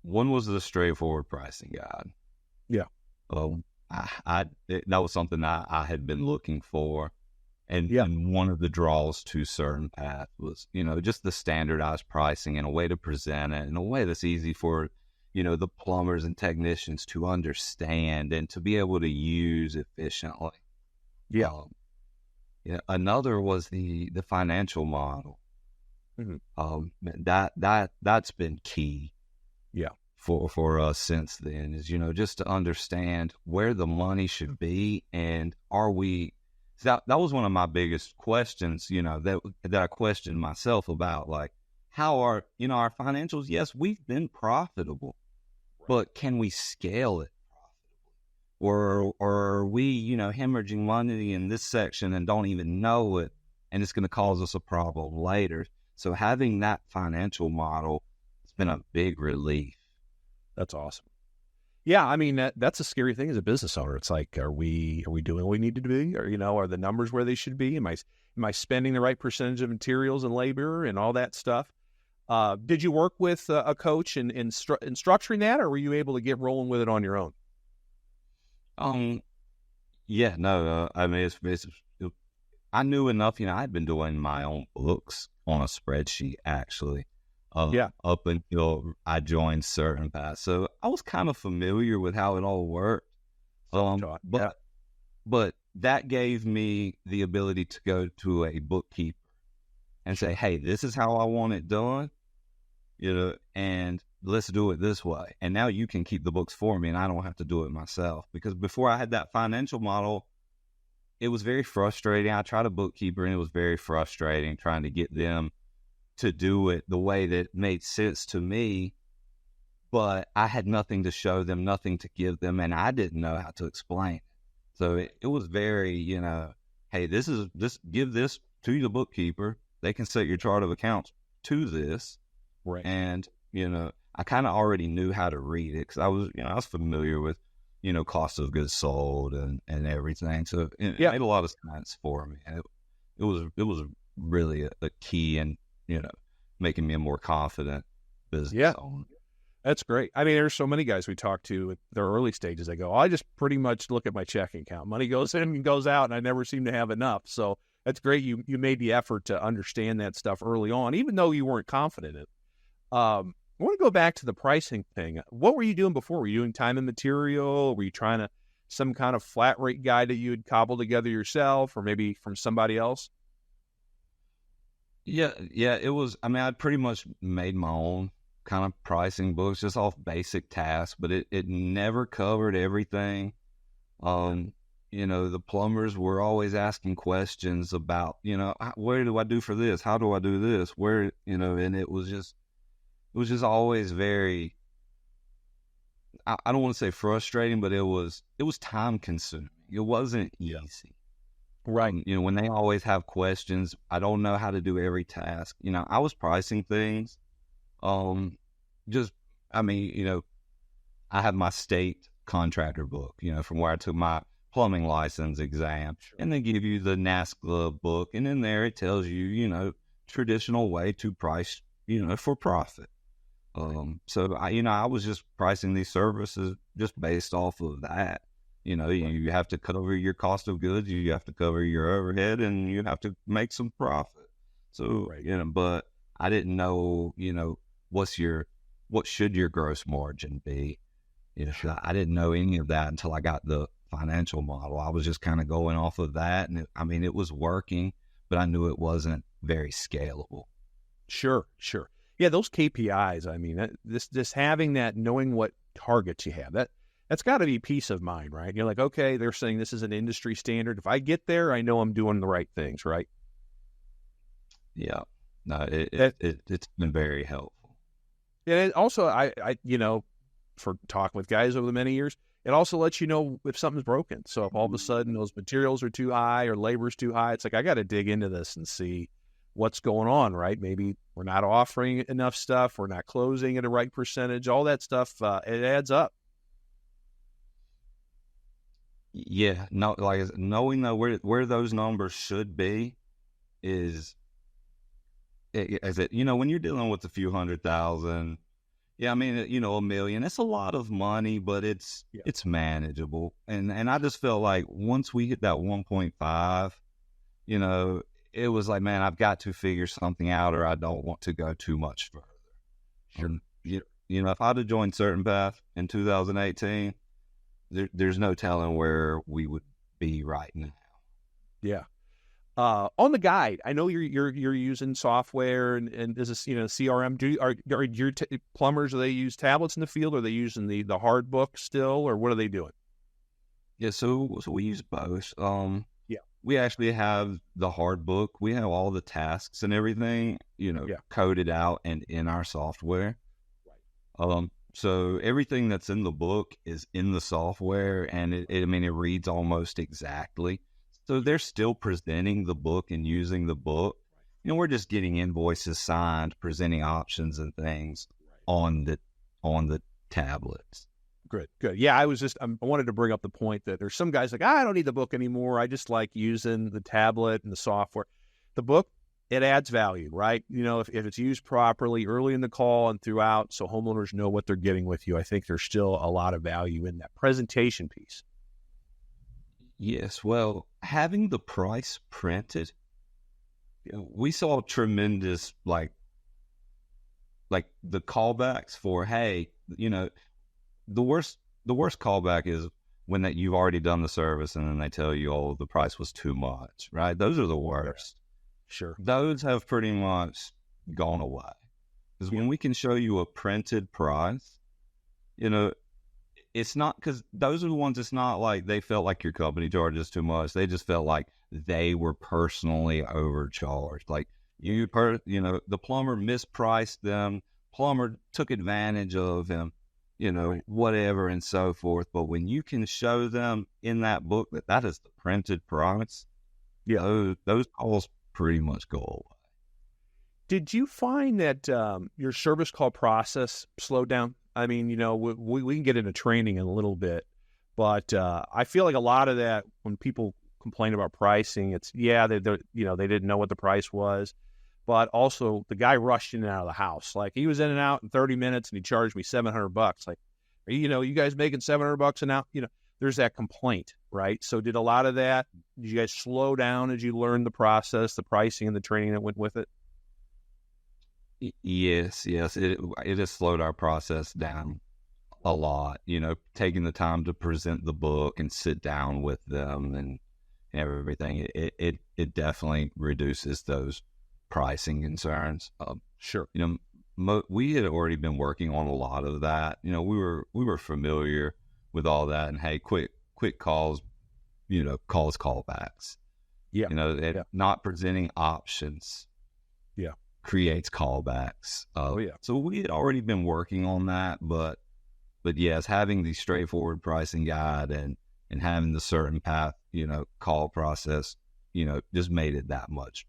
one was the straightforward pricing guide. Yeah. That was something I had been looking for. And one of the draws to CertainPath was, just the standardized pricing and a way to present it in a way that's easy for, the plumbers and technicians to understand and to be able to use efficiently. Yeah. Another was the financial model. Mm-hmm. That's been key. Yeah. For us since then is, just to understand where the money should be, and that was one of my biggest questions, that I questioned myself about, like, how are, our financials? Yes, we've been profitable, but can we scale it profitably? Or are we, hemorrhaging money in this section and don't even know it, and it's going to cause us a problem later? So having that financial model has been a big relief. That's awesome. Yeah, I mean, that's a scary thing as a business owner. It's like, are we doing what we need to be? Or, are the numbers where they should be? Am I spending the right percentage of materials and labor and all that stuff? Did you work with a coach in structuring that, or were you able to get rolling with it on your own? Yeah, no, I mean, I knew enough, I'd been doing my own books on a spreadsheet, actually. Up until I joined CertainPath. So I was kind of familiar with how it all worked. But that gave me the ability to go to a bookkeeper and say, hey, this is how I want it done, and let's do it this way. And now you can keep the books for me and I don't have to do it myself. Because before I had that financial model, it was very frustrating. I tried a bookkeeper and it was very frustrating trying to get them to do it the way that made sense to me, but I had nothing to show them, nothing to give them, and I didn't know how to explain it. So it was very, hey, give this to the bookkeeper. They can set your chart of accounts to this. Right. And, I kind of already knew how to read it because I was familiar with, cost of goods sold and everything. So it made a lot of sense for me. And it was really a key in, making me a more confident business owner. That's great. I mean, there's so many guys we talk to at their early stages. They go, I just pretty much look at my checking account. Money goes in and goes out, and I never seem to have enough. So that's great. You made the effort to understand that stuff early on, even though you weren't confident in it. I want to go back to the pricing thing. What were you doing before? Were you doing time and material? Were you trying some kind of flat rate guide that you had cobbled together yourself, or maybe from somebody else? Yeah, it was, I'd pretty much made my own kind of pricing books just off basic tasks, but it never covered everything. The plumbers were always asking questions about, where do I do for this? How do I do this? Where, and it was just always very, I don't want to say frustrating, but it was time consuming. It wasn't easy. Right. When they always have questions, I don't know how to do every task. I was pricing things. I have my state contractor book, from where I took my plumbing license exam. Sure. And they give you the NASCLA book. And in there, it tells you, traditional way to price, for profit. So I was just pricing these services just based off of that. You have to cover your cost of goods, you have to cover your overhead, and you have to make some profit. So, but I didn't know, what should your gross margin be? I didn't know any of that until I got the financial model. I was just kind of going off of that. And it was working, but I knew it wasn't very scalable. Sure. Yeah. Those KPIs, this having that, knowing what targets you have, that's got to be peace of mind, right? You're like, okay, they're saying this is an industry standard. If I get there, I know I'm doing the right things, right? Yeah. No, it's been very helpful. And also, I for talking with guys over the many years, it also lets you know if something's broken. So if all of a sudden those materials are too high or labor's too high, it's like, I got to dig into this and see what's going on, right? Maybe we're not offering enough stuff. We're not closing at a right percentage. All that stuff, it adds up. Yeah, no, like knowing though where those numbers should be is it when you're dealing with a few $100,000, Yeah, I mean, you know, $1 million, it's a lot of money, but it's manageable. And I just felt like once we hit that 1.5, you know, it was like, man, I've got to figure something out, or I don't want to go too much further. Sure. You know, if I'd have joined CertainPath in 2018, there's no telling where we would be right now. Yeah. On the guide, I know you're using software and this is, you know, CRM. Are your plumbers, do they use tablets in the field? Or are they using the hard book still, or what are they doing? Yeah, so we use both. Yeah. We actually have the hard book. We have all the tasks and everything, you know, coded out and in our software. Right. So everything that's in the book is in the software, and I mean, it reads almost exactly. So they're still presenting the book and using the book. You know, we're just getting invoices signed, presenting options and things on the tablets. Good. Yeah, I wanted to bring up the point that there's some guys like, I don't need the book anymore. I just like using the tablet and the software. The book, it adds value, right? You know, if it's used properly early in the call and throughout, so homeowners know what they're getting with you, I think there's still a lot of value in that presentation piece. Yes, well, having the price printed, we saw tremendous, like the callbacks for, hey, you know, the worst callback is when that you've already done the service and then they tell you, oh, the price was too much, right? Those are the worst. Sure. Those have pretty much gone away. Because when we can show you a printed price, you know, it's not, because those are the ones, it's not like they felt like your company charges too much. They just felt like they were personally overcharged. Like you know, the plumber mispriced them, plumber took advantage of him, you know, whatever and so forth. But when you can show them in that book that is the printed price, those calls pretty much go away. Did you find that your service call process slowed down? I mean, you know, we can get into training in a little bit, but I feel like a lot of that, when people complain about pricing, it's, they didn't know what the price was, but also the guy rushed in and out of the house. Like, he was in and out in 30 minutes and he charged me $700. Like, you know, you guys making $700 an hour? You know, there's that complaint, right? So did a lot of that, did you guys slow down as you learned the process, the pricing and the training that went with it? Yes. It has slowed our process down a lot, you know, taking the time to present the book and sit down with them and everything. It definitely reduces those pricing concerns. Sure. You know, we had already been working on a lot of that. You know, we were familiar with all that, and hey, quick calls, you know, callbacks. Yeah. You know, not presenting options. Yeah. Creates callbacks. So we had already been working on that, but yes, having the straightforward pricing guide and having the CertainPath, you know, call process, you know, just made it that much